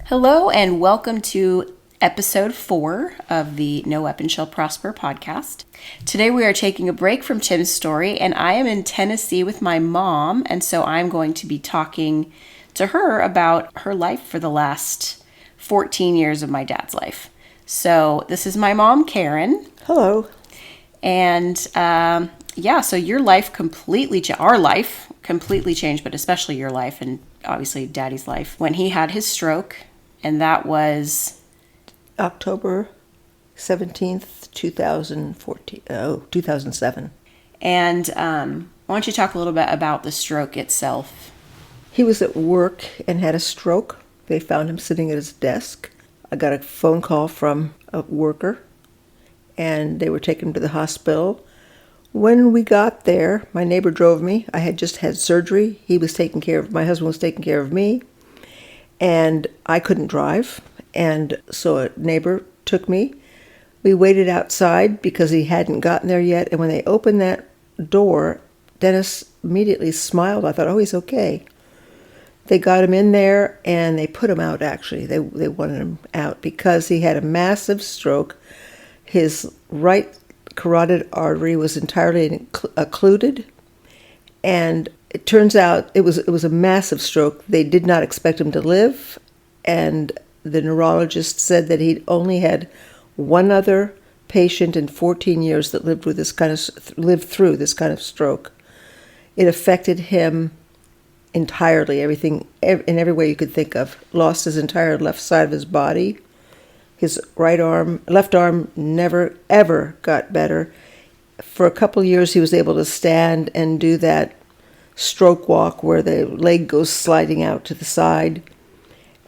Hello and welcome to episode 4 of the No Weapon Shall Prosper podcast. Today we are taking a break from Tim's story, and I am in Tennessee with my mom, and so I'm going to be talking to her about her life for the last 14 years of my dad's life. So this is my mom, Karin. Hello. And so your life our life completely changed, but especially your life and obviously Daddy's life when he had his stroke. And that was October 17th, 2007. And why don't you talk a little bit about the stroke itself? He was at work and had a stroke. They found him sitting at his desk. I got a phone call from a worker, and they were taking him to the hospital. When we got there, my neighbor drove me. I had just had surgery. My husband was taking care of me. And I couldn't drive, and so a neighbor took me. We waited outside because he hadn't gotten there yet, and when they opened that door, Dennis immediately smiled. I thought, oh, he's okay. They got him in there, and they put him out, actually. They wanted him out because he had a massive stroke. His right carotid artery was entirely occluded, and it turns out it was a massive stroke. They did not expect him to live, and the neurologist said that he'd only had one other patient in 14 years that lived through this kind of stroke. It affected him entirely, everything in every way you could think of. Lost his entire left side of his body. His left arm never ever got better. For a couple of years, he was able to stand and do that stroke walk where the leg goes sliding out to the side,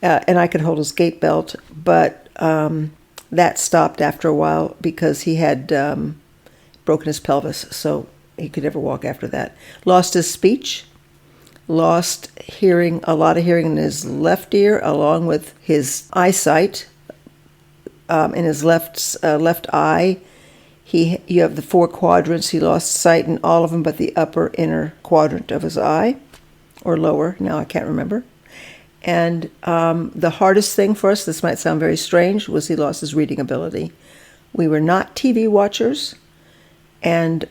and I could hold his gait belt, but that stopped after a while because he had broken his pelvis, so he could never walk after that. Lost his speech, lost hearing, a lot of hearing in his left ear, along with his eyesight in his left eye. You have the 4 quadrants. He lost sight in all of them but the upper inner quadrant of his eye, or lower, now I can't remember. And the hardest thing for us, this might sound very strange, was he lost his reading ability. We were not TV watchers, and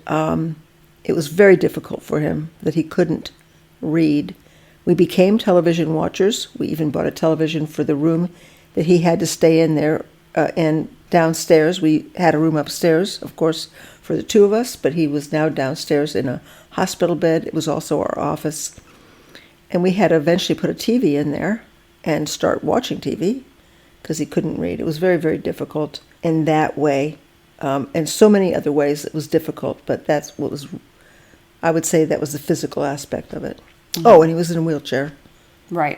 it was very difficult for him that he couldn't read. We became television watchers. We even bought a television for the room that he had to stay in there, and downstairs. We had a room upstairs, of course, for the two of us, but he was now downstairs in a hospital bed. It was also our office. And we had to eventually put a TV in there and start watching TV because he couldn't read. It was very, very difficult in that way. And so many other ways it was difficult, but I would say that was the physical aspect of it. Mm-hmm. Oh, and he was in a wheelchair. Right.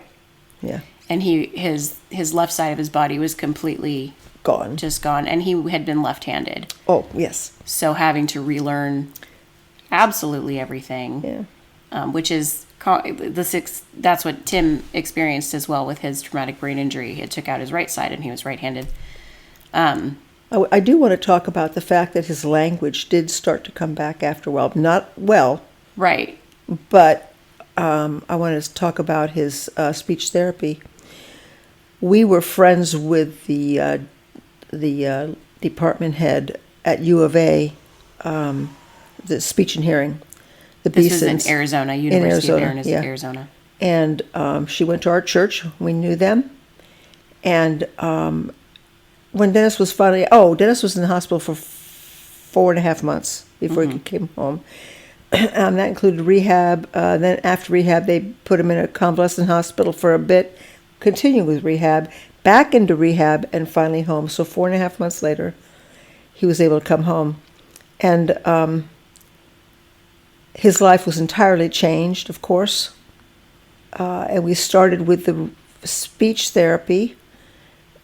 Yeah. And his left side of his body was completely gone. Just gone. And he had been left-handed. Oh, yes. So having to relearn absolutely everything. Yeah. Which is that's what Tim experienced as well with his traumatic brain injury. It took out his right side and he was right-handed. I do want to talk about the fact that his language did start to come back after a while. Not well. Right. But I wanted to talk about his speech therapy. We were friends with the department head at U of A, the speech and hearing, the This is in Arizona, University of Arizona. And she went to our church. We knew them. And when Dennis was Dennis was in the hospital for 4.5 months before he came home. That included rehab. Then after rehab, they put him in a convalescent hospital for a bit, continued with rehab, back into rehab, and finally home. So 4.5 months later, he was able to come home. And his life was entirely changed, of course. And we started with the speech therapy,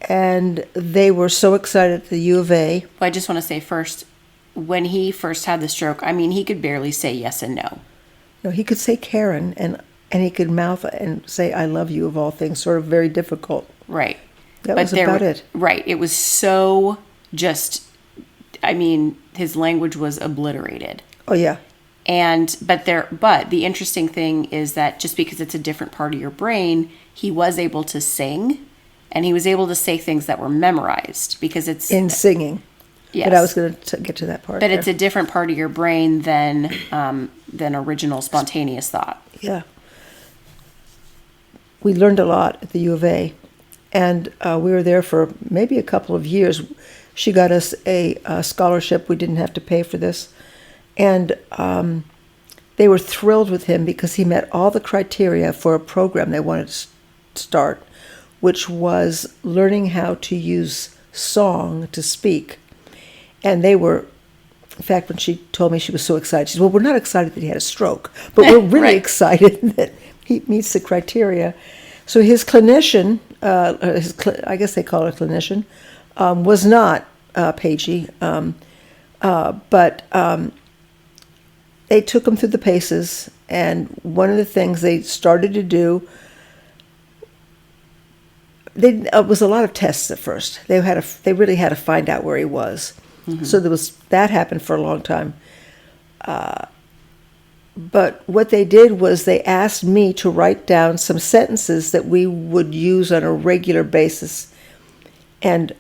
and they were so excited at the U of A. Well, I just want to say first, when he first had the stroke, I mean, he could barely say yes and no. No, he could say Karin, and he could mouth and say, I love you, of all things, sort of very difficult. Right. That was about it. Right. It was so his language was obliterated. Oh, yeah. But the interesting thing is that just because it's a different part of your brain, he was able to sing And he was able to say things that were memorized because it's... In singing. Yes. But I was going to get to that part. But it's a different part of your brain than original spontaneous thought. Yeah. We learned a lot at the U of A. And we were there for maybe a couple of years. She got us a scholarship. We didn't have to pay for this. And they were thrilled with him because he met all the criteria for a program they wanted to start, which was learning how to use song to speak. And they were, in fact, when she told me she was so excited, she said, well, we're not excited that he had a stroke, but we're really Right. excited that he meets the criteria. So his clinician, I guess they call it a clinician, was not Paigey, but they took him through the paces, and one of the things they started to do, it was a lot of tests at first. They really had to find out where he was. Mm-hmm. So that happened for a long time. But what they did was they asked me to write down some sentences that we would use on a regular basis. And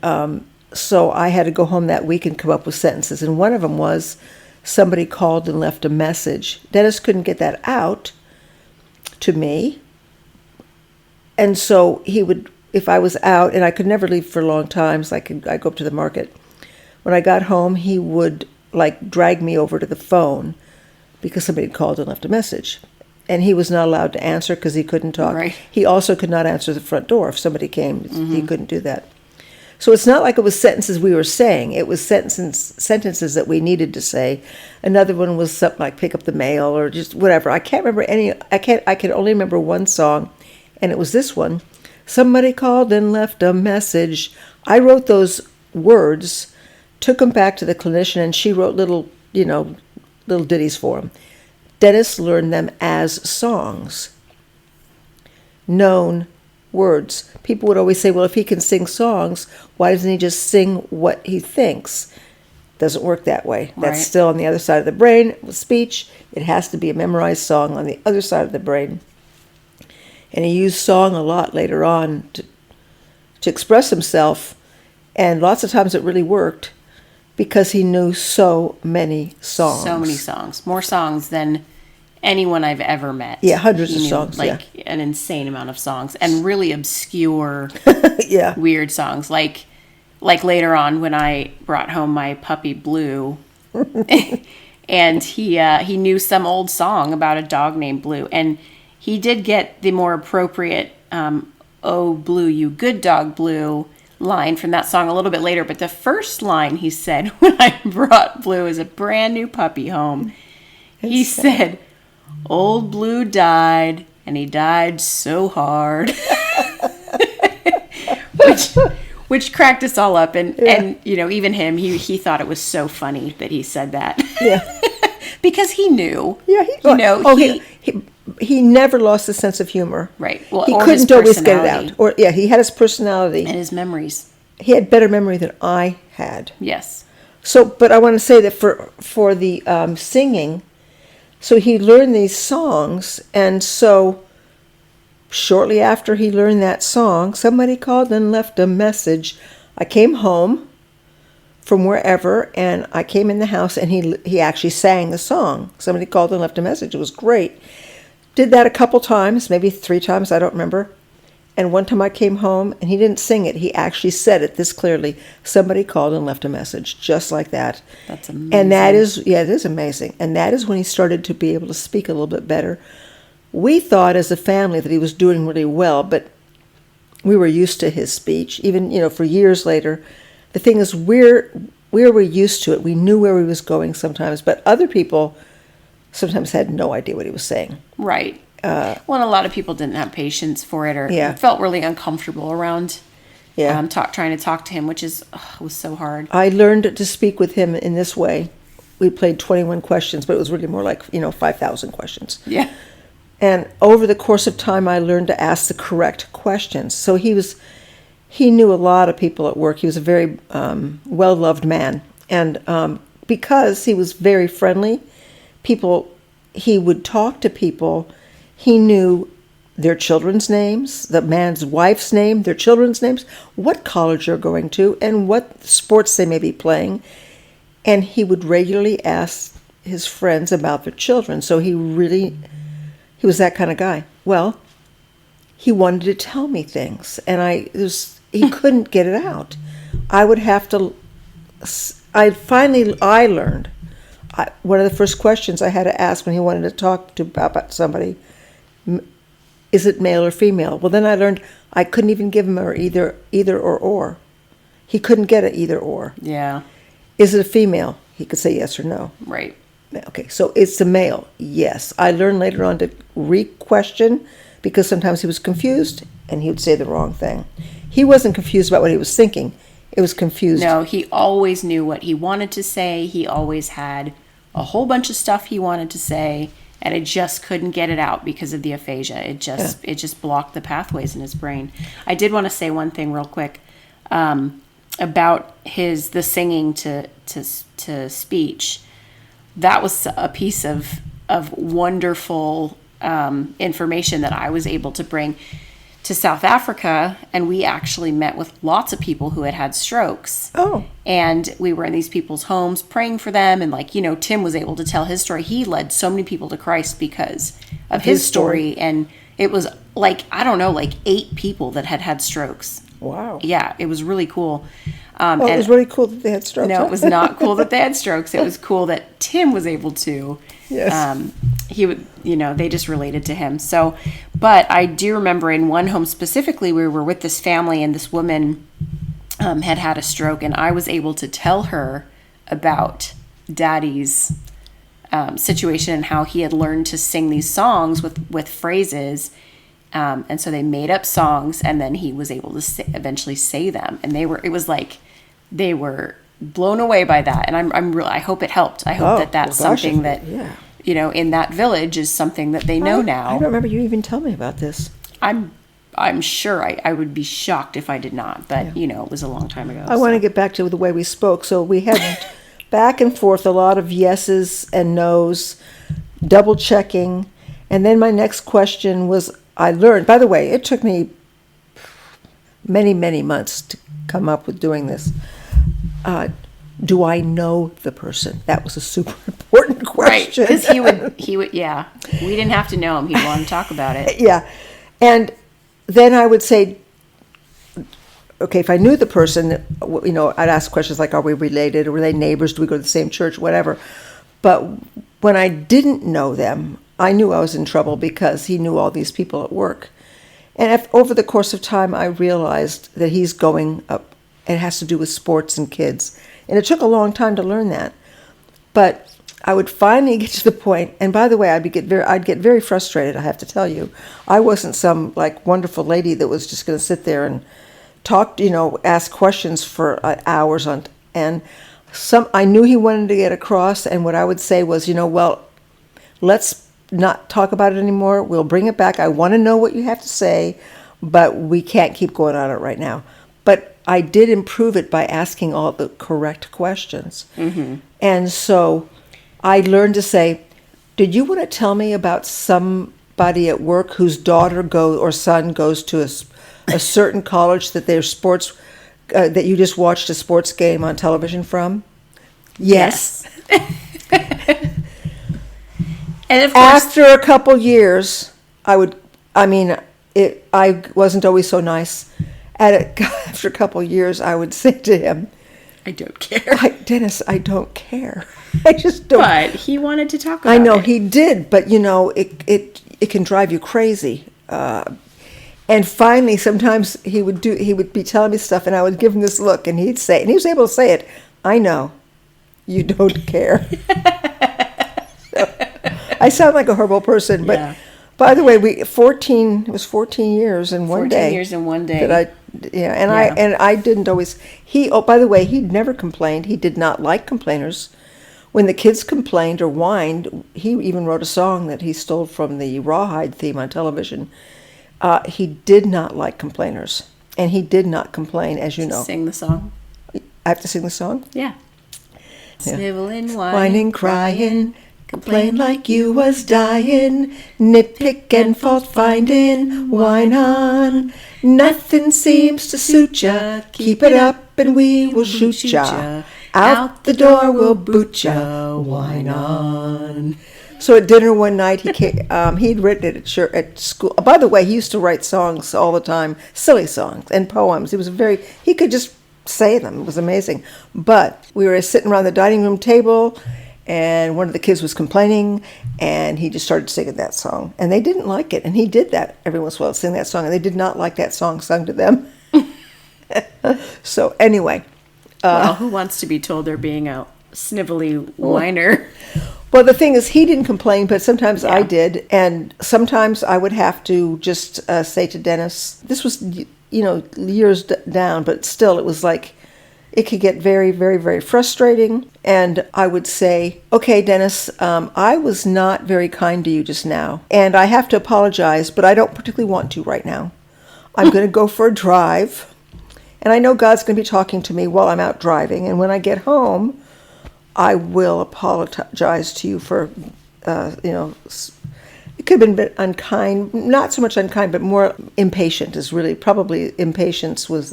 so I had to go home that week and come up with sentences. And one of them was, somebody called and left a message. Dennis couldn't get that out to me. And so he would, if I was out, and I could never leave for long times, I'd go up to the market. When I got home, he would drag me over to the phone because somebody had called and left a message. And he was not allowed to answer because he couldn't talk. Right. He also could not answer the front door. If somebody came, he couldn't do that. So it's not like it was sentences we were saying. It was sentences that we needed to say. Another one was something like pick up the mail or just whatever. I can't remember any. I can only remember one song, and it was this one. Somebody called and left a message. I wrote those words, took them back to the clinician, and she wrote little ditties for him. Dennis learned them as songs, known words. People would always say, well, if he can sing songs, why doesn't he just sing what he thinks? Doesn't work that way. Right. That's still on the other side of the brain. With speech, it has to be a memorized song on the other side of the brain. And he used song a lot later on to express himself, and lots of times it really worked because he knew so many songs. So many songs. More songs than anyone I've ever met. Yeah, hundreds He of knew, songs, an insane amount of songs, and really obscure, Yeah. weird songs. Like later on when I brought home my puppy Blue, and he knew some old song about a dog named Blue, and he did get the more appropriate "Oh Blue, you good dog, Blue" line from that song a little bit later. But the first line he said when I brought Blue as a brand new puppy home, he said, "Old Blue died, and he died so hard," which cracked us all up, and even him, he thought it was so funny that he said that. Yeah. Because he knew. Yeah, he never lost a sense of humor. Right. Well, he or couldn't his always get it personality. out. He had his personality. And his memories. He had better memory than I had. Yes. So, but I want to say that for the singing, so he learned these songs, and so shortly after he learned that song, somebody called and left a message. I came home from wherever, and I came in the house, and he actually sang the song. Somebody called and left a message. It was great. Did that a couple times, maybe 3 times, I don't remember. And one time I came home, and he didn't sing it. He actually said it this clearly. Somebody called and left a message, just like that. That's amazing. And that is, it is amazing. And that is when he started to be able to speak a little bit better. We thought as a family that he was doing really well, but we were used to his speech, even, for years later. The thing is, we were used to it. We knew where he was going sometimes, but other people sometimes had no idea what he was saying. Right. And a lot of people didn't have patience for it, or felt really uncomfortable around trying to talk to him, which was so hard. I learned to speak with him in this way. We played 21 questions, but it was really more like, 5,000 questions. Yeah. And over the course of time, I learned to ask the correct questions. So he knew a lot of people at work. He was a very well-loved man. And because he was very friendly, he would talk to people. He knew their children's names, the man's wife's name, their children's names, what college they're going to, and what sports they may be playing. And he would regularly ask his friends about their children. So he was that kind of guy. Well, he wanted to tell me things, and he couldn't get it out. I would have to. I learned. One of the first questions I had to ask when he wanted to talk about somebody, is it male or female? Well, then I learned I couldn't even give him either or. He couldn't get it either or. Yeah. Is it a female? He could say yes or no. Right. Okay, so it's a male. Yes. I learned later on to re-question because sometimes he was confused and he would say the wrong thing. He wasn't confused about what he was thinking. It was confused. No, he always knew what he wanted to say. He always had a whole bunch of stuff he wanted to say, and it just couldn't get it out because of the aphasia. It just blocked the pathways in his brain. I did want to say one thing real quick about the singing to speech. That was a piece of wonderful information that I was able to bring to South Africa, and we actually met with lots of people who had strokes. Oh. And we were in these people's homes praying for them, and Tim was able to tell his story. He led so many people to Christ because of his story, and it was like 8 people that had strokes. Wow. Yeah, it was really cool. It was really cool that they had strokes. No, it was not cool that they had strokes. It was cool that Tim was able to. Yes. He would, they just related to him. So, but I do remember in one home specifically, we were with this family and this woman had a stroke, and I was able to tell her about Daddy's situation and how he had learned to sing these songs with phrases. And so they made up songs, and then he was able to eventually say them. And they were blown away by that. And I hope it helped. I hope that's something that, in that village is something that they know now. I don't remember you even telling me about this. I'm sure I would be shocked if I did not, but it was a long time ago. I want to get back to the way we spoke. So we had back and forth a lot of yeses and nos, double checking. And then my next question was, I learned, by the way, it took me many, many months to come up with doing this. Do I know the person? That was a super important question. Right, because he would, yeah. We didn't have to know him. He'd want to talk about it. Yeah. And then I would say, okay, if I knew the person, I'd ask questions like, are we related? Were they neighbors? Do we go to the same church? Whatever. But when I didn't know them, I knew I was in trouble because he knew all these people at work. And over the course of time, I realized that he's going up. It has to do with sports and kids. And it took a long time to learn that. But I would finally get to the point, and by the way, I'd get very frustrated, I have to tell you. I wasn't some wonderful lady that was just going to sit there and talk, ask questions for hours on. And I knew he wanted to get across, and what I would say was, well, let's not talk about it anymore. We'll bring it back. I want to know what you have to say, but we can't keep going on it right now. But I did improve it by asking all the correct questions. Mm-hmm. And so I learned to say, did you want to tell me about somebody at work whose daughter or son goes to a certain college that their sports, that you just watched a sports game on television from? Yes. And of course, after a couple years, I wasn't always so nice. After a couple years, I would say to him, I don't care. Dennis, I don't care. I just don't. But he wanted to talk about it. I know he did, but it can drive you crazy. And finally, sometimes he would be telling me stuff, and I would give him this look, and he'd say, and he was able to say it, I know, you don't care. I sound like a horrible person, but yeah. By the way, it was 14 years in one day. 14 years in one day. I didn't always, by the way, he'd never complained. He did not like complainers. When the kids complained or whined, he even wrote a song that he stole from the Rawhide theme on television. He did not like complainers, and he did not complain, as you know. Sing the song. I have to sing the song? Yeah. Sniveling, whining, crying, Complain like you was dying, nitpick and fault finding, whine on. Nothing seems to suit ya, keep it up and we will shoot ya. Out the door we'll boot ya, whine on. So at dinner one night, he'd written it at school. By the way, he used to write songs all the time, silly songs and poems. He could just say them. It was amazing. But we were sitting around the dining room table, and one of the kids was complaining, and he just started singing that song. And they didn't like it. And he did that every once in a while, sing that song. And they did not like that song sung to them. So anyway. Well, who wants to be told they're being a snivelly whiner? Well, the thing is, he didn't complain, but sometimes I did. And sometimes I would have to just say to Dennis, this was, years down, but still it was like, it could get very, very, very frustrating. And I would say, okay, Dennis, I was not very kind to you just now. And I have to apologize, but I don't particularly want to right now. I'm going to go for a drive. And I know God's going to be talking to me while I'm out driving. And when I get home, I will apologize to you for, it could have been unkind, not so much unkind, but more impatient is really, probably impatience was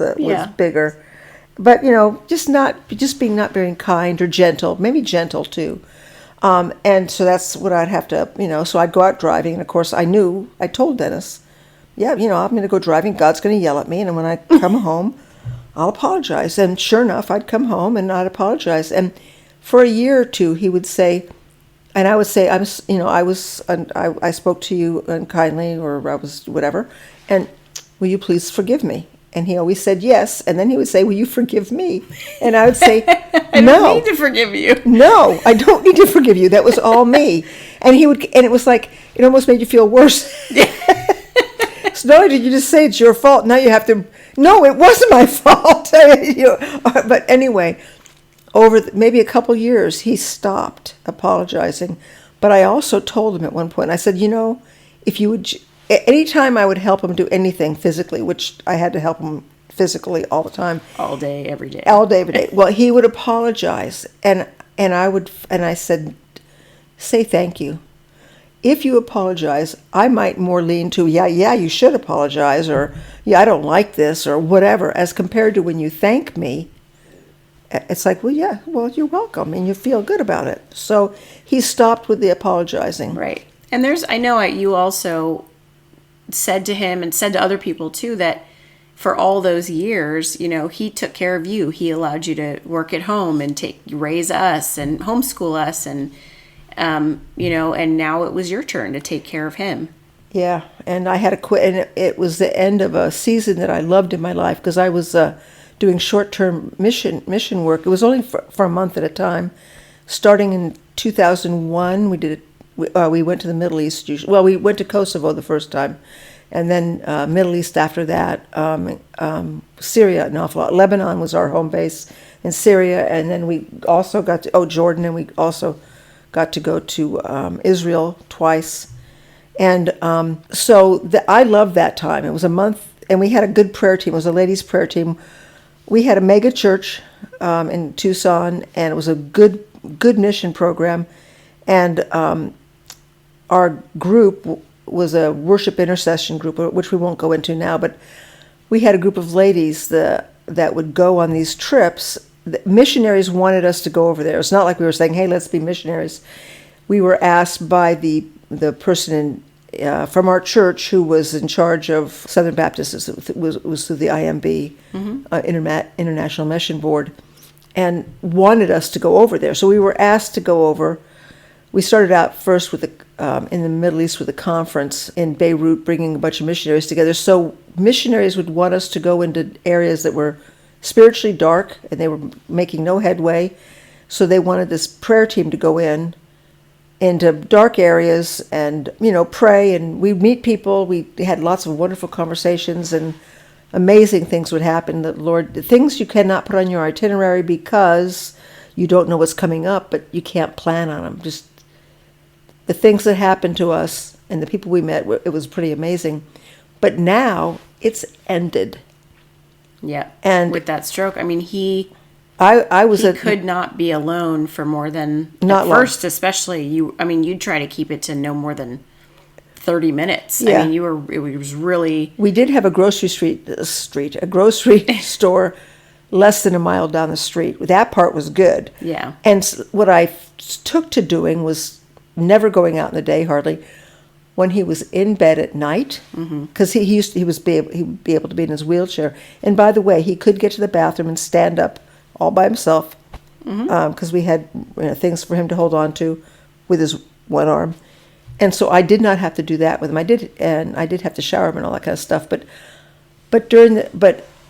bigger. But, just being not very kind or gentle, maybe gentle too. And so that's what I'd have to, so I'd go out driving. And of course I told Dennis, I'm going to go driving. God's going to yell at me. And when I come home, I'll apologize. And sure enough, I'd come home and I'd apologize. And for a year or two, he would say, and I would say, I spoke to you unkindly, or I was whatever, and will you please forgive me? And he always said yes, and then he would say, will you forgive me? And I would say, I don't need to forgive you. No, I don't need to forgive you. That was all me. And it was like, it almost made you feel worse. So not only did you just say it's your fault, now you have to, no, it wasn't my fault. But anyway, over maybe a couple years, he stopped apologizing. But I also told him at one point, I said, if you would, anytime I would help him do anything physically, which I had to help him physically all the time. All day, every day. All day, every day. Well, he would apologize. And I said, say thank you. If you apologize, I might more lean to, you should apologize, or, I don't like this, or whatever, as compared to when you thank me. It's like, well, you're welcome, and you feel good about it. So he stopped with the apologizing. Right. And I know you also said to him and said to other people too that for all those years, he took care of you. He allowed you to work at home and raise us and homeschool us, and and now it was your turn to take care of him. Yeah, and I had to quit, and it was the end of a season that I loved in my life, because I was doing short-term mission work. It was only for a month at a time. Starting in 2001, we went to the Middle East. Well, we went to Kosovo the first time, and then Middle East after that. Syria an awful lot. Lebanon was our home base, in Syria, and then we also got to Jordan, and we also got to go to Israel twice. And I loved that time. It was a month, and we had a good prayer team. It was a ladies' prayer team. We had a mega church in Tucson, and it was a good mission program. And our group was a worship intercession group, which we won't go into now, but we had a group of ladies that would go on these trips. The missionaries wanted us to go over there. It's not like we were saying, hey, let's be missionaries. We were asked by the person from our church who was in charge of Southern Baptists. It was through the IMB, International Mission Board, and wanted us to go over there. So we were asked to go over. We started out first with in the Middle East with a conference in Beirut, bringing a bunch of missionaries together. So missionaries would want us to go into areas that were spiritually dark, and they were making no headway. So they wanted this prayer team to go into dark areas and, pray, and we'd meet people. We had lots of wonderful conversations, and amazing things would happen. The things you cannot put on your itinerary because you don't know what's coming up, but you can't plan on them. Just the things that happened to us and the people we met, it was pretty amazing. But now it's ended. Yeah. And with that stroke, he I was he could not be alone for more than, not at long. first especially, you'd try to keep it to no more than 30 minutes. Yeah. I mean, it was really... We did have a grocery store less than a mile down the street. That part was good. Yeah. And what I took to doing was never going out in the day hardly. When he was in bed at night, because he would be able to be in his wheelchair. And by the way, he could get to the bathroom and stand up all by himself, because we had things for him to hold on to with his one arm. And so I did not have to do that with him. I did have to shower him and all that kind of stuff. But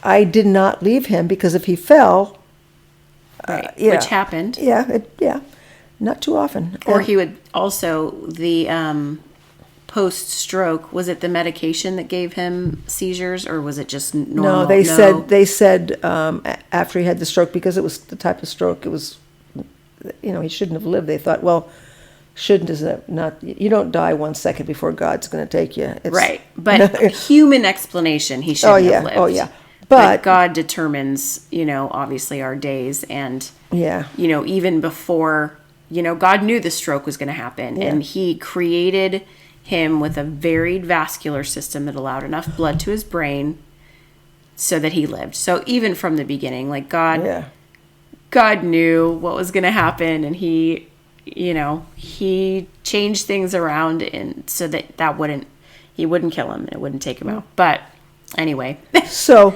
I did not leave him, because if he fell, Right. Which happened. Yeah, not too often. Or he would also, the post-stroke, was it the medication that gave him seizures, or was it just normal? No, they said after he had the stroke, because it was the type of stroke, it was, he shouldn't have lived. They thought, well, shouldn't is not, you don't die 1 second before God's going to take you. Right, but human explanation, he shouldn't have lived. Oh yeah. But God determines, obviously our days, and yeah, even before, God knew the stroke was going to happen, and he created him with a varied vascular system that allowed enough blood to his brain so that he lived. So even from the beginning, like God knew what was going to happen, and he changed things around, and so that he wouldn't kill him, and it wouldn't take him out. But anyway. So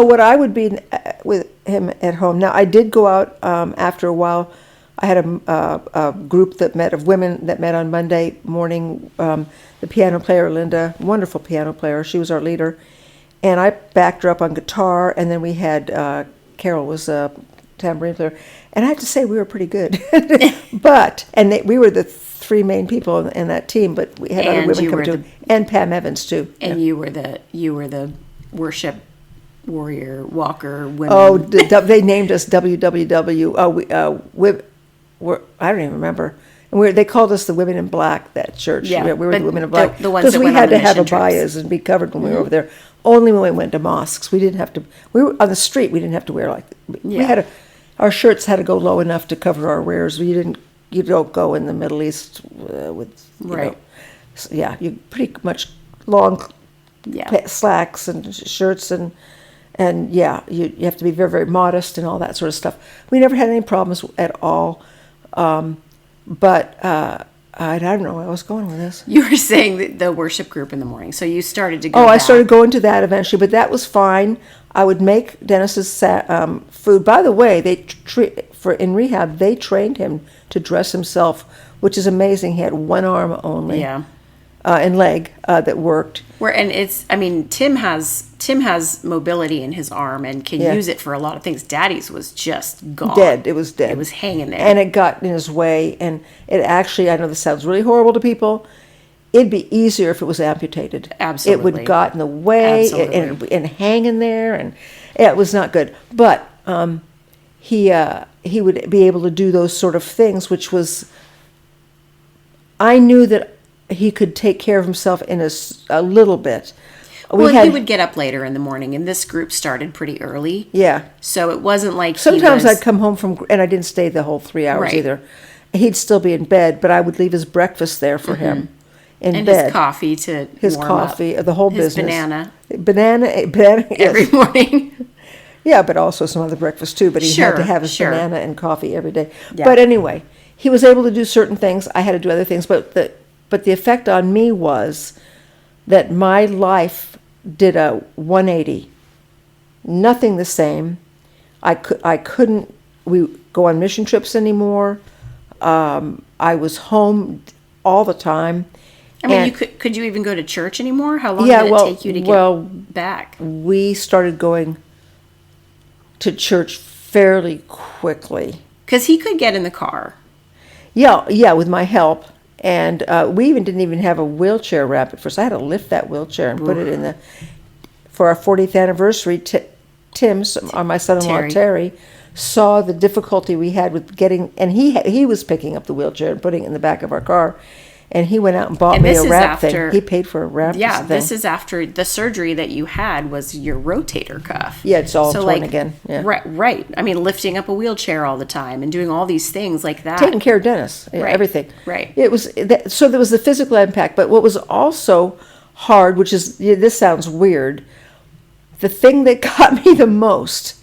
what I would be with him at home. Now, I did go out after a while. I had a group of women that met on Monday morning. The piano player, Linda, wonderful piano player. She was our leader. And I backed her up on guitar. And then we had, Carol was a tambourine player. And I have to say, we were pretty good. We were the three main people in that team, but we had other women come too. And Pam Evans, too. And you were the worship warrior walker women. Oh, they named us WWW. I don't even remember. And they called us the Women in Black, that church. Yeah, we were the Women in Black. The ones that we went had on the to have mission abayas and be covered when we were over there. Only when we went to mosques. We didn't have to. We were on the street. We didn't have to wear we had our shirts had to go low enough to cover our rears. You don't go in the Middle East with right. You pretty much long slacks and shirts and you have to be very, very modest and all that sort of stuff. We never had any problems at all. But I don't know where I was going with this. You were saying the worship group in the morning, so you started to go. I started going to that eventually, but that was fine. I would make Dennis's food. By the way, in rehab they trained him to dress himself, which is amazing. He had one arm only, and leg that worked. Tim has mobility in his arm and can use it for a lot of things. Daddy's was just gone. Dead. It was dead. It was hanging there. And it got in his way. And it actually, I know this sounds really horrible to people, it'd be easier if it was amputated. Absolutely. It would got in the way and hanging there. And it was not good. But he would be able to do those sort of things, which was, I knew that he could take care of himself in a little bit. He would get up later in the morning, and this group started pretty early. Yeah. So it wasn't like sometimes I'd come home and I didn't stay the whole 3 hours either. He'd still be in bed, but I would leave his breakfast there for him in bed. His coffee to warm up. The whole his business. Banana every morning. Yeah, but also some other breakfast too. But he had to have his banana and coffee every day. Yeah. But anyway, he was able to do certain things. I had to do other things. But the effect on me was that my life did a 180. Nothing the same. I couldn't. We go on mission trips anymore. I was home all the time. I mean, could you even go to church anymore? How long did it take you to get back? We started going to church fairly quickly. Because he could get in the car. Yeah, with my help. And we didn't even have a wheelchair ramp at first. I had to lift that wheelchair and put it for our 40th anniversary. Tim, my son-in-law Terry, saw the difficulty we had with getting, and he was picking up the wheelchair and putting it in the back of our car. And he went out and bought me a wrap thing. He paid for a wrap thing. Yeah, this is after the surgery that you had was your rotator cuff. Yeah, it's all torn again. Yeah. Right. I mean, lifting up a wheelchair all the time and doing all these things like that. Taking care of Dennis, everything. Right. It was so there was the physical impact, but what was also hard, which is, this sounds weird, the thing that got me the most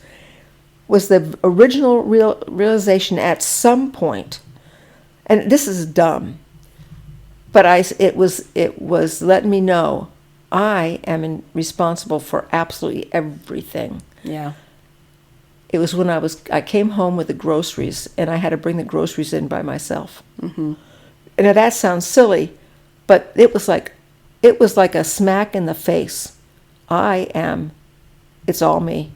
was the original realization at some point, and this is dumb, but it was letting me know I am responsible for absolutely everything. Yeah. It was when I came home with the groceries, and I had to bring the groceries in by myself. Mm-hmm. And that sounds silly, but it was like a smack in the face. It's all me.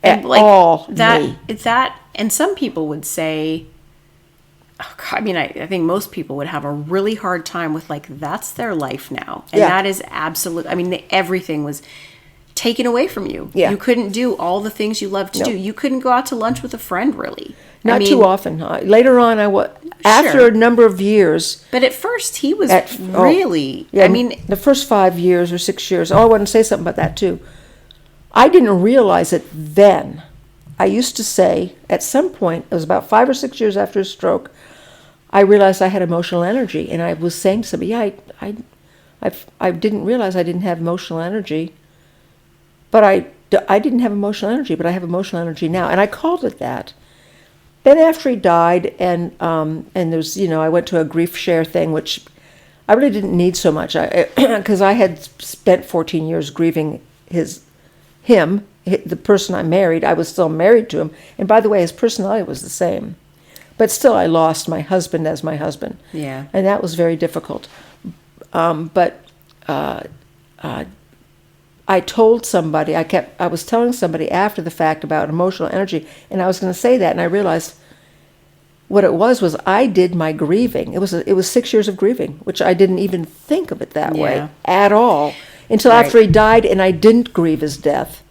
And like all that, me. That, and some people would say, I mean, I think most people would have a really hard time with, like, that's their life now. And that is absolute. I mean, everything was taken away from you. Yeah. You couldn't do all the things you love to do. You couldn't go out to lunch with a friend, really. Not too often. Later on, after a number of years. But at first, he was really, I mean. The first 5 years or 6 years. I want to say something about that, too. I didn't realize it then. I used to say, at some point, it was about 5 or 6 years after his stroke, I realized I had emotional energy. And I was saying to somebody, I didn't realize I didn't have emotional energy. But I didn't have emotional energy, but I have emotional energy now. And I called it that. Then after he died, and there's, I went to a grief share thing, which I really didn't need so much, because I had spent 14 years grieving him, the person I married. I was still married to him. And by the way, his personality was the same. But still, I lost my husband as my husband. Yeah. And that was very difficult. But I told somebody, I was telling somebody after the fact about emotional energy, and I was going to say that, and I realized what it was I did my grieving. It was 6 years of grieving, which I didn't even think of it that way at all until after he died, and I didn't grieve his death.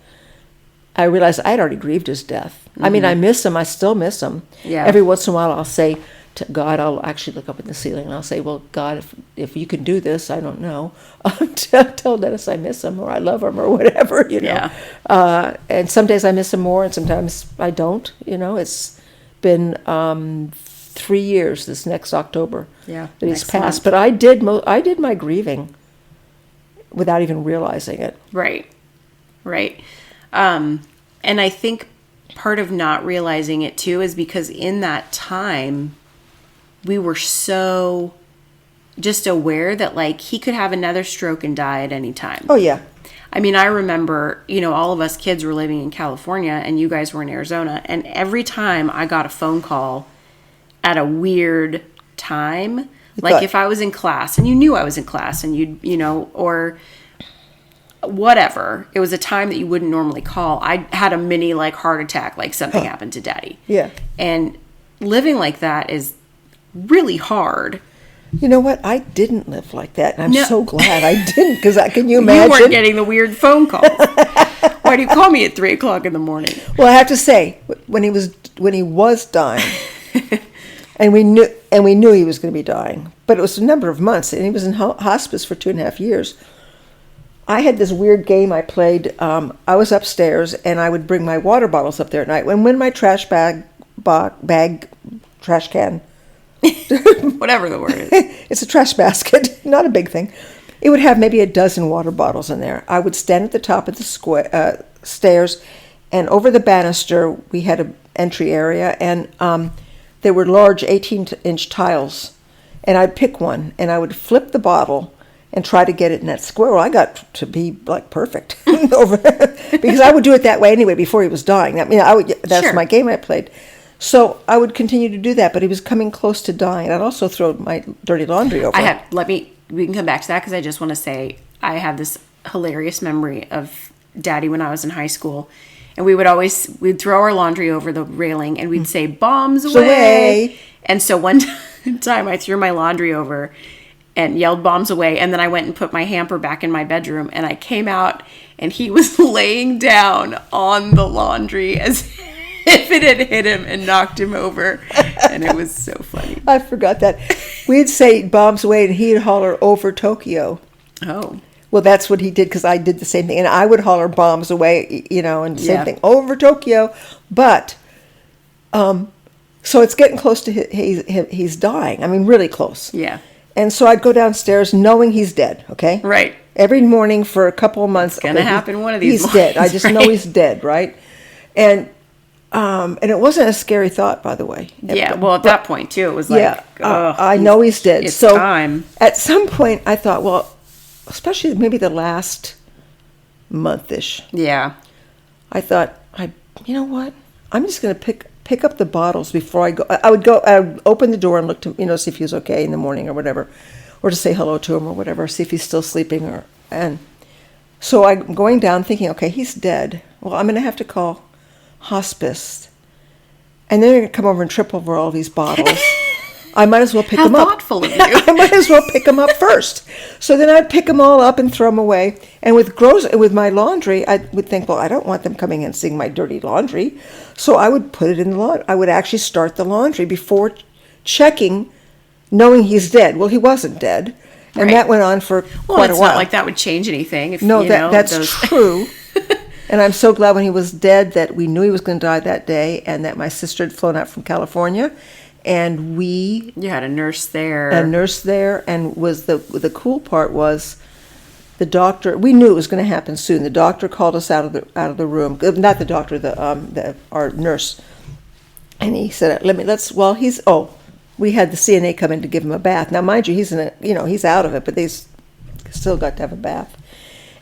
I realized I'd already grieved his death. Mm-hmm. I mean, I miss him. I still miss him. Yeah. Every once in a while, I'll say to God, I'll actually look up at the ceiling and I'll say, well, God, if you can do this, I don't know. Tell Dennis I miss him or I love him or whatever, Yeah. And some days I miss him more and sometimes I don't. It's been 3 years this next October that he's passed. But I did my grieving without even realizing it. Right. And I think part of not realizing it too is because in that time we were so just aware that, like, he could have another stroke and die at any time. Oh yeah. I mean, I remember, all of us kids were living in California and you guys were in Arizona, and every time I got a phone call at a weird time, like if I was in class and you knew I was in class and or whatever, it was a time that you wouldn't normally call. I had a mini heart attack, like something happened to Daddy. Yeah. And living like that is really hard. You know what? I didn't live like that, and I'm so glad I didn't. Because can you imagine? You weren't getting the weird phone calls. Why do you call me at 3:00 in the morning? Well, I have to say, when he was dying, and we knew he was going to be dying, but it was a number of months, and he was in hospice for 2.5 years. I had this weird game I played. I was upstairs, and I would bring my water bottles up there at night. When my trash trash can, whatever the word is, it's a trash basket, not a big thing. It would have maybe a dozen water bottles in there. I would stand at the top of the stairs, and over the banister we had an entry area, and there were large 18-inch tiles, and I'd pick one, and I would flip the bottle and try to get it in that square. Well, I got to be perfect over because I would do it that way anyway before he was dying. I mean, that's my game I played. So I would continue to do that, but he was coming close to dying. I'd also throw my dirty laundry over. We can come back to that because I just want to say I have this hilarious memory of Daddy when I was in high school, and we'd throw our laundry over the railing and we'd say bombs away. And so one time I threw my laundry over and yelled bombs away, and then I went and put my hamper back in my bedroom, and I came out and he was laying down on the laundry as if it had hit him and knocked him over, and it was so funny. I forgot that. we'd say bombs away, and he'd holler over Tokyo. Oh. Well, that's what he did, because I did the same thing. And I would holler bombs away, and same thing, over Tokyo. But, so it's getting close to he's dying. I mean, really close. Yeah. And so I'd go downstairs knowing he's dead, okay? Right. Every morning for a couple of months. It's going to happen one of these He's mornings, dead. I just know he's dead, right? And it wasn't a scary thought, by the way. Yeah, well, at that point, too, it was like, I know he's dead. It's so time. At some point, I thought, well, especially maybe the last month-ish. Yeah. I thought, you know what? I'm just going to pick up the bottles before I go. I would open the door and look to, see if he was okay in the morning or whatever, or to say hello to him or whatever, see if he's still sleeping. And so I'm going down thinking, okay, he's dead. Well, I'm going to have to call hospice. And then they're going to come over and trip over all these bottles. I might as well pick them up. How thoughtful of you. I might as well pick them up first. So then I'd pick them all up and throw them away. And with my laundry, I would think, well, I don't want them coming and seeing my dirty laundry. So I would put it in the laundry. I would actually start the laundry before checking, knowing he's dead. Well, he wasn't dead. And that went on for quite a while. It's not like that would change anything. That's true. And I'm so glad when he was dead that we knew he was going to die that day, and that my sister had flown out from California. And you had a nurse there. And was the cool part was the doctor. We knew it was going to happen soon. The doctor called us out of the room. Not the doctor, our nurse. And he said, we had the CNA come in to give him a bath. Now, mind you, he's out of it, but they still got to have a bath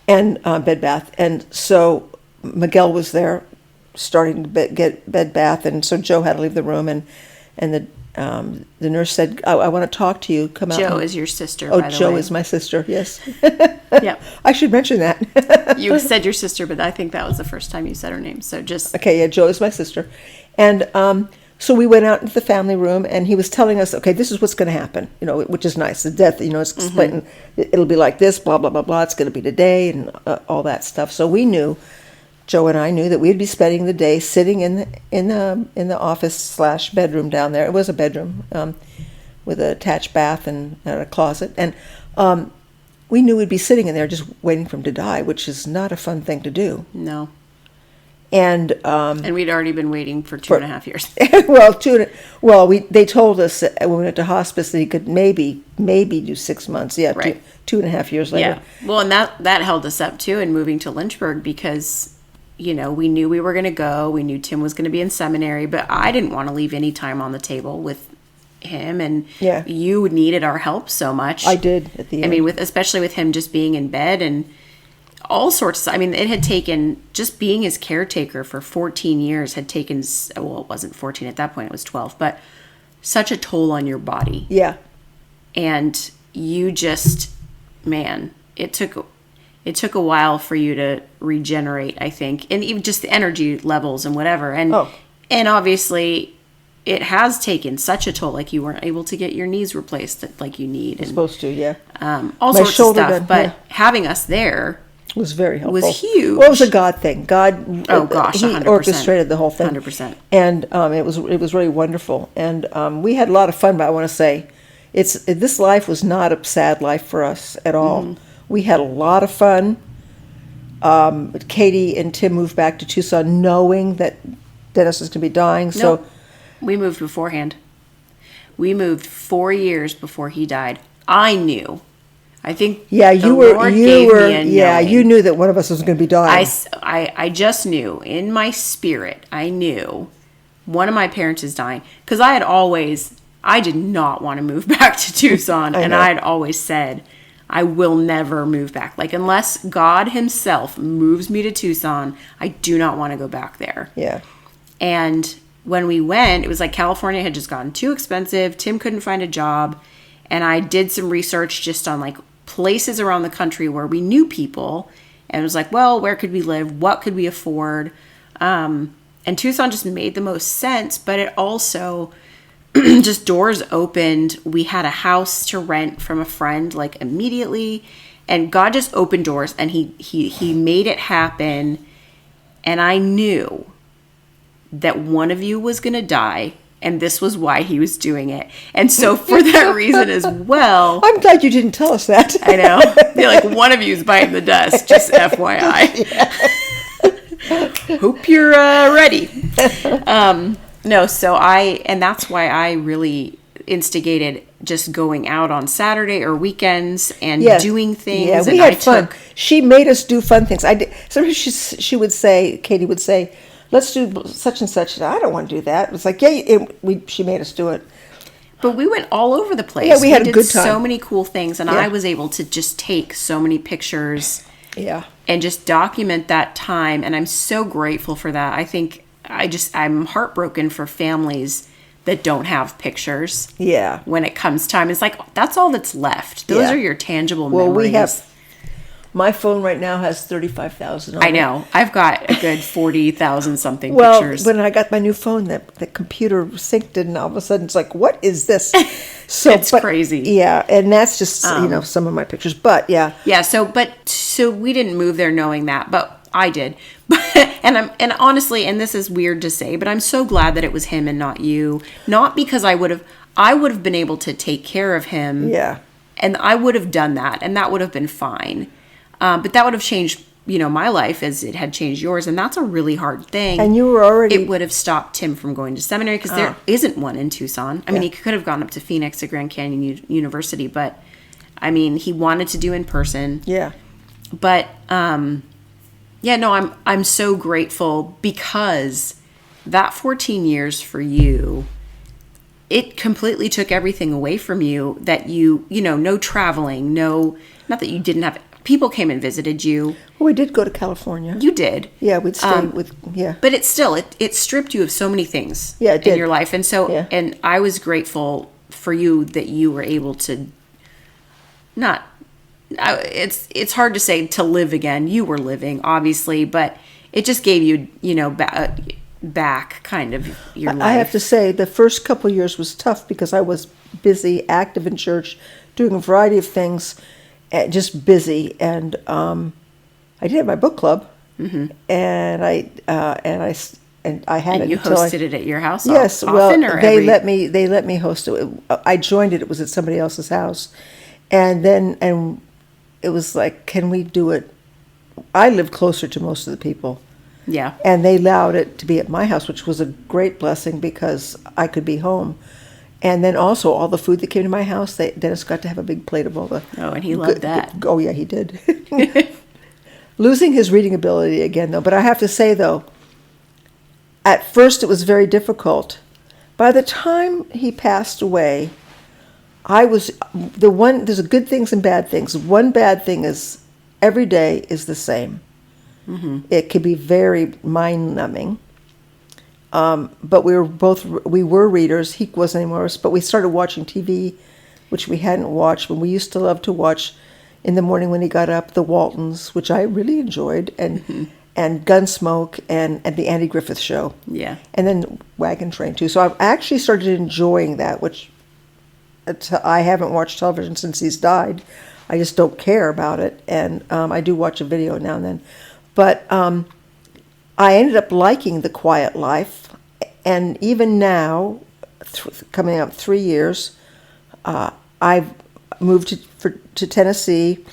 and bed bath. And so Miguel was there, starting to get bed bath, and so Joe had to leave the room, and the nurse said, I want to talk to you. Come out. Joe is your sister, by the way. Joe is my sister, yes. Yeah. I should mention that. You said your sister, but I think that was the first time you said her name, so just... Okay, yeah, Joe is my sister. And so we went out into the family room, and he was telling us, okay, this is what's going to happen, which is nice. The death, it's explaining, it'll be like this, blah, blah, blah, blah, it's going to be today, and all that stuff. So we knew, Joe and I knew, that we'd be spending the day sitting in the office / bedroom down there. It was a bedroom with an attached bath and a closet, and we knew we'd be sitting in there just waiting for him to die, which is not a fun thing to do. No. And we'd already been waiting for 2.5 years. They told us that when we went to hospice that he could maybe do 6 months. Yeah, right. 2.5 years later. Yeah. Well, and that held us up too in moving to Lynchburg, because we knew we were going to go. We knew Tim was going to be in seminary, but I didn't want to leave any time on the table with him, and you needed our help so much. I did at the end. I mean, especially with him just being in bed and all sorts of, it had taken, just being his caretaker for 14 years had taken, well, it wasn't 14 at that point, it was 12, but such a toll on your body. Yeah. And you just, man, it took a while for you to regenerate, I think, and even just the energy levels and whatever. And obviously it has taken such a toll, like you weren't able to get your knees replaced like you need. You're supposed to, yeah. All sorts of stuff, but having us there was very helpful. Was huge. Well, it was a God thing. God, oh gosh, 100%. He orchestrated the whole thing. 100%. And it was really wonderful. And we had a lot of fun. But I want to say, this life was not a sad life for us at all. Mm-hmm. We had a lot of fun. Katie and Tim moved back to Tucson, knowing that Dennis was going to be dying. So we moved beforehand. We moved 4 years before he died. I knew. I think you knew that one of us was going to be dying. I just knew in my spirit. I knew one of my parents is dying, because I did not want to move back to Tucson, and I had always said I will never move back. Like, unless God himself moves me to Tucson, I do not want to go back there. Yeah. And when we went, it was like California had just gotten too expensive. Tim couldn't find a job, and I did some research just on like places around the country where we knew people, and it was like, well, where could we live? What could we afford? And Tucson just made the most sense, but it also just doors opened. We had a house to rent from a friend like immediately, and God just opened doors, and he made it happen. And I knew that one of you was going to die and this was why he was doing it. And so for that reason as well, I'm glad you didn't tell us that. I know. You're like, one of you is biting the dust, just FYI. Hope you're ready. No, so and that's why I really instigated just going out on Saturday or weekends and doing things. Yeah, we had fun. She made us do fun things. I did. Sometimes she would say, Katie would say, let's do such and such. I don't want to do that. It was like, she made us do it. But we went all over the place. Yeah, we had a good time. So many cool things, and I was able to just take so many pictures. Yeah. And just document that time, and I'm so grateful for that. I think I'm heartbroken for families that don't have pictures. Yeah. When it comes time, it's like that's all that's left. Those are your tangible memories. Well, we have. My phone right now has 35,000 on it. I know. I've got a good 40,000 something Well, pictures. when I got my new phone, the computer synced, and all of a sudden it's like, what is this? So it's crazy. Yeah, and that's just some of my pictures. But yeah. Yeah. So we didn't move there knowing that, but I did. and honestly, and this is weird to say, but I'm so glad that it was him and not you. Not because I would have been able to take care of him. Yeah. And I would have done that, and that would have been fine. But that would have changed, my life as it had changed yours, and that's a really hard thing. And you were already... It would have stopped him from going to seminary, because there isn't one in Tucson. I mean, he could have gone up to Phoenix to Grand Canyon University, but, I mean, he wanted to do in person. Yeah. But, I'm so grateful, because that 14 years for you, it completely took everything away from you that no traveling, not that you didn't have... People came and visited you. Well, we did go to California. You did. Yeah, we'd stay But it still, it stripped you of so many things it did. in your life. And so, and I was grateful for you that you were able to it's hard to say to live again. You were living, obviously, but it just gave you, back kind of your life. I have to say, the first couple of years was tough because I was busy, active in church, doing a variety of things, just busy, and I did have my book club, and I had it. You hosted it at your house. Yes, often, they let me host it. I joined it. It was at somebody else's house, and it was like, can we do it? I lived closer to most of the people. Yeah, and they allowed it to be at my house, which was a great blessing because I could be home. And then also all the food that came to my house, Dennis got to have a big plate of all the... Oh, and he loved that. Oh, yeah, he did. Losing his reading ability again, though. But I have to say, though, at first it was very difficult. By the time he passed away, there's a good things and bad things. One bad thing is every day is the same. Mm-hmm. It can be very mind-numbing. But we were readers. He wasn't anymore. But we started watching TV, which we hadn't watched. When we used to love to watch in the morning when he got up, the Waltons, which I really enjoyed, and Gunsmoke, and the Andy Griffith Show. Yeah. And then Wagon Train too. So I've actually started enjoying that, which I haven't watched television since he's died. I just don't care about it, and I do watch a video now and then. But I ended up liking the quiet life, and even now, coming up 3 years, I've moved to Tennessee,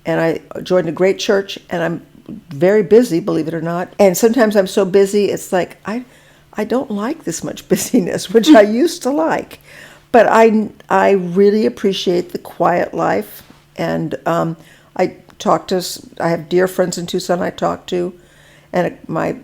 and I joined a great church, and I'm very busy, believe it or not. And sometimes I'm so busy, it's like I don't like this much busyness, which I used to like. But I really appreciate the quiet life, and I have dear friends in Tucson I talk to. And my,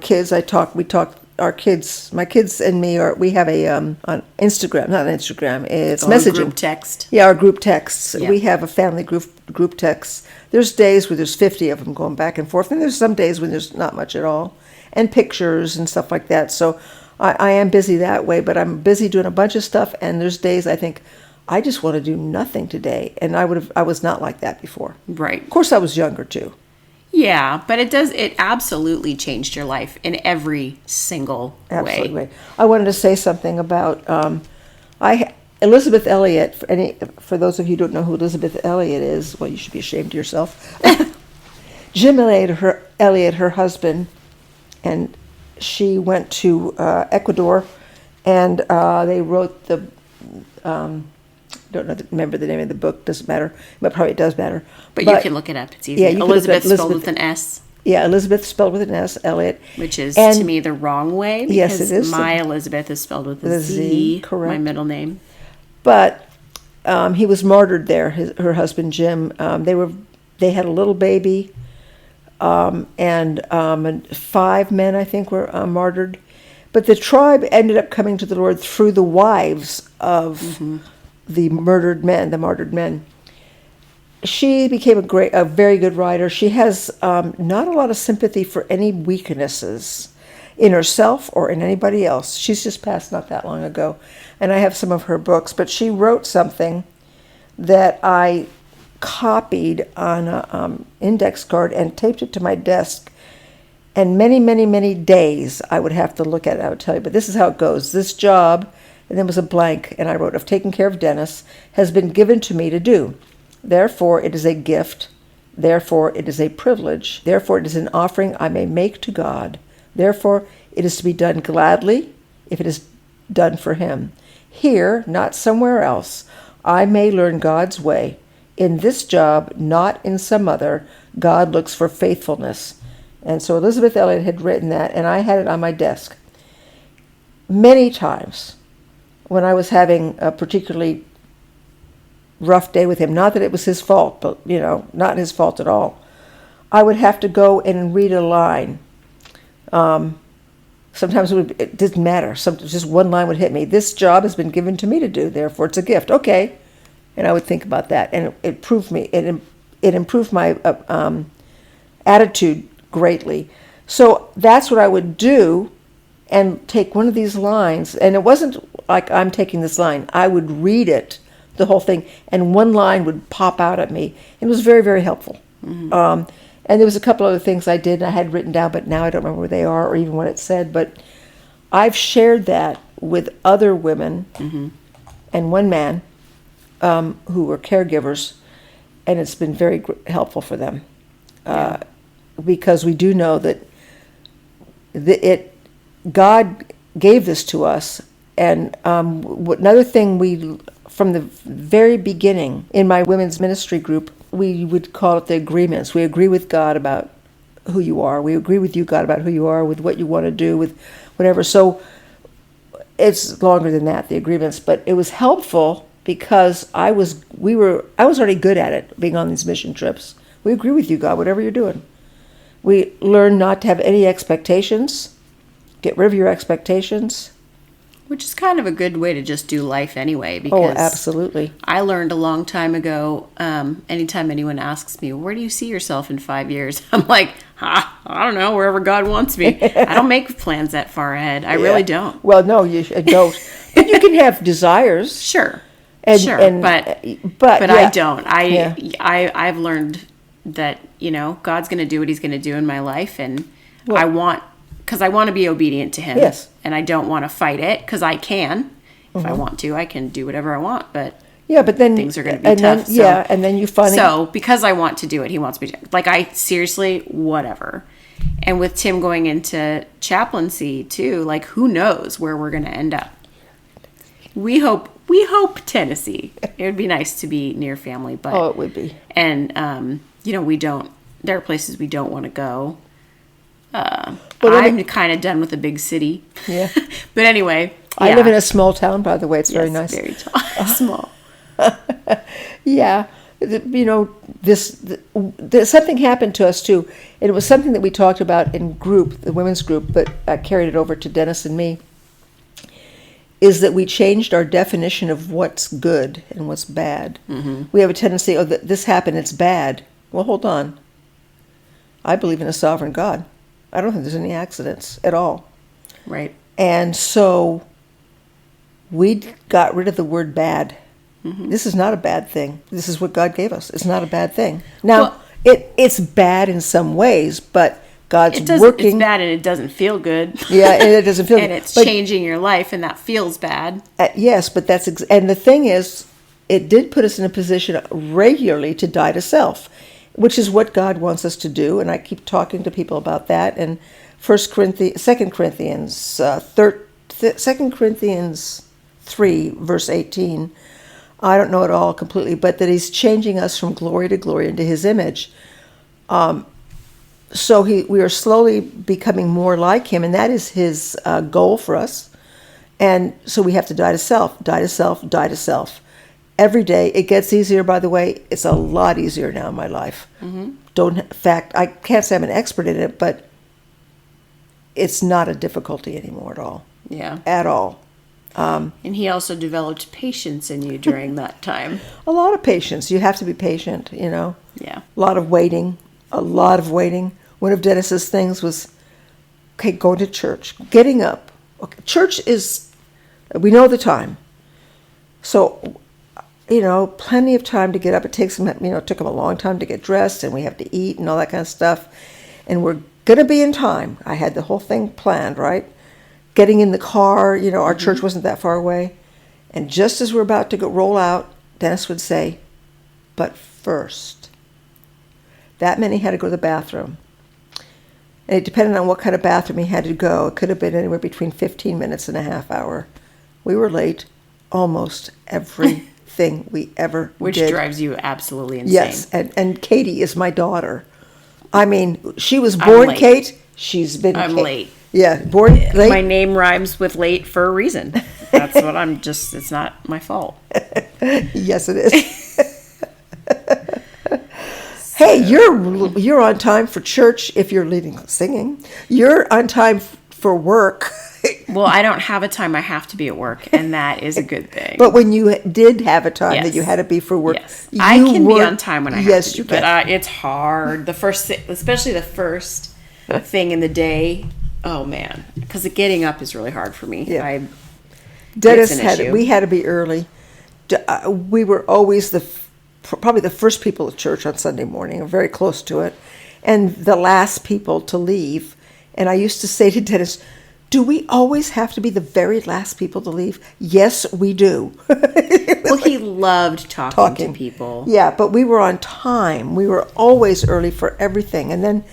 kids, our kids, my kids and me we have on Instagram, not Instagram, it's messaging. Group text. Yeah, our group texts. Yeah. We have a family group text. There's days where there's 50 of them going back and forth, and there's some days when there's not much at all, and pictures and stuff like that. So I am busy that way, but I'm busy doing a bunch of stuff, and there's days I think, I just want to do nothing today, and I was not like that before. Right. Of course, I was younger too. Yeah, but it absolutely changed your life in every single way. I wanted to say something about Elizabeth Elliot. For those of you who don't know who Elizabeth Elliot is, well, you should be ashamed of yourself. Jim Elliot, her husband, and she went to Ecuador And they wrote the, remember the name of the book, doesn't matter, but probably it does matter. But you can look it up, it's easy. Yeah, Elizabeth spelled with an S. Yeah, Elizabeth spelled with an S, Elliot. Which is, to me, the wrong way. Because yes, it is. my Elizabeth is spelled with a Z, correct. My middle name. But he was martyred there, her husband, Jim. They had a little baby, and 5 men, I think, were martyred. But the tribe ended up coming to the Lord through the wives of the martyred men. She became a very good writer. She has not a lot of sympathy for any weaknesses in herself or in anybody else. She's just passed not that long ago, and I have some of her books. But she wrote something that I copied on an index card and taped it to my desk. And many, many, many days I would have to look at it, I would tell you. But this is how it goes. This job, and then was a blank, and I wrote, of taking care of Dennis, has been given to me to do. Therefore, it is a gift. Therefore, it is a privilege. Therefore, it is an offering I may make to God. Therefore, it is to be done gladly if it is done for him. Here, not somewhere else, I may learn God's way. In this job, not in some other, God looks for faithfulness. And so Elizabeth Elliot had written that, and I had it on my desk. Many times when I was having a particularly rough day with him, not that it was his fault, but, not his fault at all, I would have to go and read a line. Sometimes it didn't matter. Just one line would hit me. This job has been given to me to do, therefore it's a gift. Okay. And I would think about that, and it improved my attitude greatly. So that's what I would do, and take one of these lines, and it wasn't like I'm taking this line. I would read it, the whole thing, and one line would pop out at me. It was very, very helpful. And there was a couple other things I did, and I had written down, but now I don't remember where they are or even what it said. But I've shared that with other women and one man who were caregivers, and it's been very helpful for them. Because we do know that God gave this to us. And another thing from the very beginning in my women's ministry group, we would call it the agreements. We agree with God about who you are. We agree with you, God, about who you are, with what you want to do, with whatever. So it's longer than that, the agreements. But it was helpful because I was already good at it, being on these mission trips. We agree with you, God, whatever you're doing. We learn not to have any expectations. Get rid of your expectations. Which is kind of a good way to just do life anyway. Because absolutely. I learned a long time ago, anytime anyone asks me, where do you see yourself in 5 years? I'm like, I don't know, wherever God wants me. I don't make plans that far ahead. I really don't. Well, no, you don't. But you can have desires. Sure. But I don't. I've learned that, God's going to do what he's going to do in my life. And because I want to be obedient to him. Yes. And I don't want to fight it, because I can. If I want to, I can do whatever I want. But but then things are going to be tough. And then you finally... So, because I want to do it, he wants me to. Like, I seriously, whatever. And with Tim going into chaplaincy, too, like, who knows where we're going to end up. We hope Tennessee. It would be nice to be near family. But it would be. And, there are places we don't want to go. I'm kind of done with a big city. Yeah. But anyway, I live in a small town, by the way. It's very nice. Very small. Yeah. Something happened to us too. And it was something that we talked about in group, the women's group, but I carried it over to Dennis and me, is that we changed our definition of what's good and what's bad. We have a tendency, this happened, it's bad. Well, hold on. I believe in a sovereign God. I don't think there's any accidents at all. Right. And so we got rid of the word bad. This is not a bad thing. This is what God gave us. It's not a bad thing. Now, it's bad in some ways, but God's working. It's bad and it doesn't feel good. Yeah, and it doesn't feel good. And it's changing your life, and that feels bad. Yes, but and the thing is, it did put us in a position regularly to die to self, which is what God wants us to do. And I keep talking to people about that. And 2 Corinthians 2 Corinthians 3, verse 18, I don't know it all completely, but that he's changing us from glory to glory into his image. So we are slowly becoming more like him, and that is his goal for us. And so we have to die to self, die to self, die to self. Every day. It gets easier, by the way. It's a lot easier now in my life. In fact, I can't say I'm an expert in it, but it's not a difficulty anymore at all. Yeah. At all. And he also developed patience in you during that time. A lot of patience. You have to be patient, Yeah. A lot of waiting. A lot of waiting. One of Dennis's things was, okay, going to church, getting up. Okay, church is, we know the time. So, plenty of time to get up. It takes him, it took him a long time to get dressed, and we have to eat and all that kind of stuff. And we're going to be in time. I had the whole thing planned, right? Getting in the car, our church wasn't that far away. And just as we're about to roll out, Dennis would say, but first. That meant he had to go to the bathroom. And it depended on what kind of bathroom he had to go. It could have been anywhere between 15 minutes and a half hour. We were late almost everything we ever did. Which drives you absolutely insane. Yes, and Katie is my daughter. I mean, she was born Kate. She's been I'm Kate. late. Yeah, born late. My name rhymes with late for a reason. That's what it's not my fault. Yes, it is. Hey, you're on time for church if you're leading singing. You're on time for work. Well, I don't have a time I have to be at work, and that is a good thing. But when you did have a time that you had to be for work, I can be on time when I have to. You but can. It's hard. Especially the first thing in the day. Oh man, because getting up is really hard for me. Yeah. Dennis we had to be early. We were always probably the first people at church on Sunday morning, or very close to it, and the last people to leave. And I used to say to Dennis, do we always have to be the very last people to leave? Yes, we do. Well, he loved talking to people. Yeah, but we were on time. We were always early for everything. And then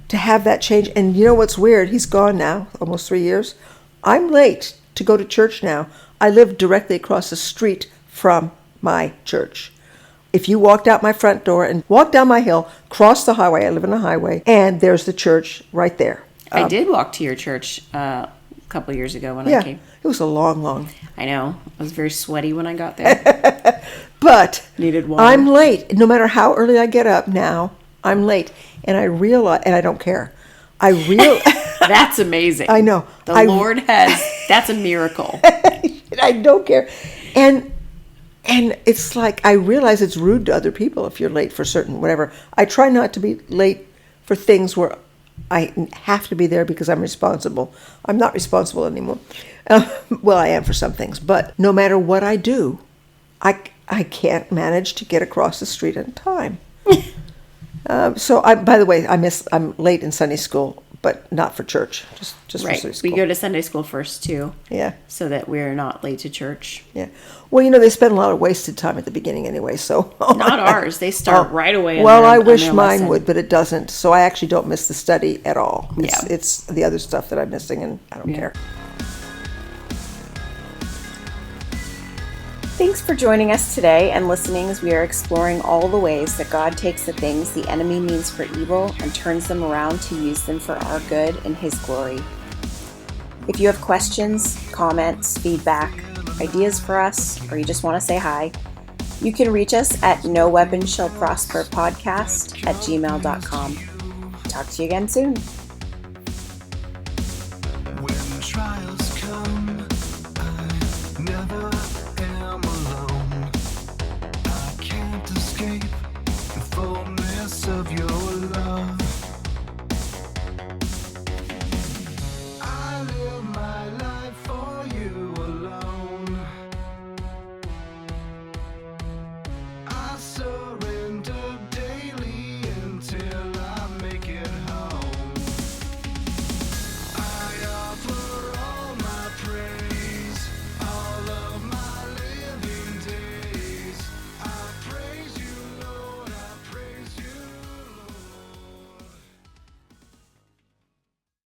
to have that change, and you know what's weird? He's gone now, almost 3 years. I'm late to go to church now. I live directly across the street from my church. If you walked out my front door and walked down my hill, crossed the highway, I live on a highway, and there's the church right there. I did walk to your church a couple of years ago when I came. It was a long. I know. I was very sweaty when I got there. But needed water. I'm late. No matter how early I get up now, I'm late. And I realize, and I don't care. That's amazing. I know. The Lord that's a miracle. I don't care. And it's like, I realize it's rude to other people if you're late for certain, whatever. I try not to be late for things where I have to be there because I'm responsible. I'm not responsible anymore. Well, I am for some things, but no matter what I do, I can't manage to get across the street in time. So, by the way, I'm late in Sunday school, but not for church, just right. for Sunday school. We go to Sunday school first, too. Yeah. So that we're not late to church. Yeah. Well, they spend a lot of wasted time at the beginning anyway, so. Not ours. They start right away. Well, I wish mine would, but it doesn't. So I actually don't miss the study at all. It's the other stuff that I'm missing, and I don't care. Thanks for joining us today and listening as we are exploring all the ways that God takes the things the enemy means for evil and turns them around to use them for our good and His glory. If you have questions, comments, feedback, ideas for us, or you just want to say hi, you can reach us at noweaponshallprosperpodcast@gmail.com. Talk to you again soon. When trials come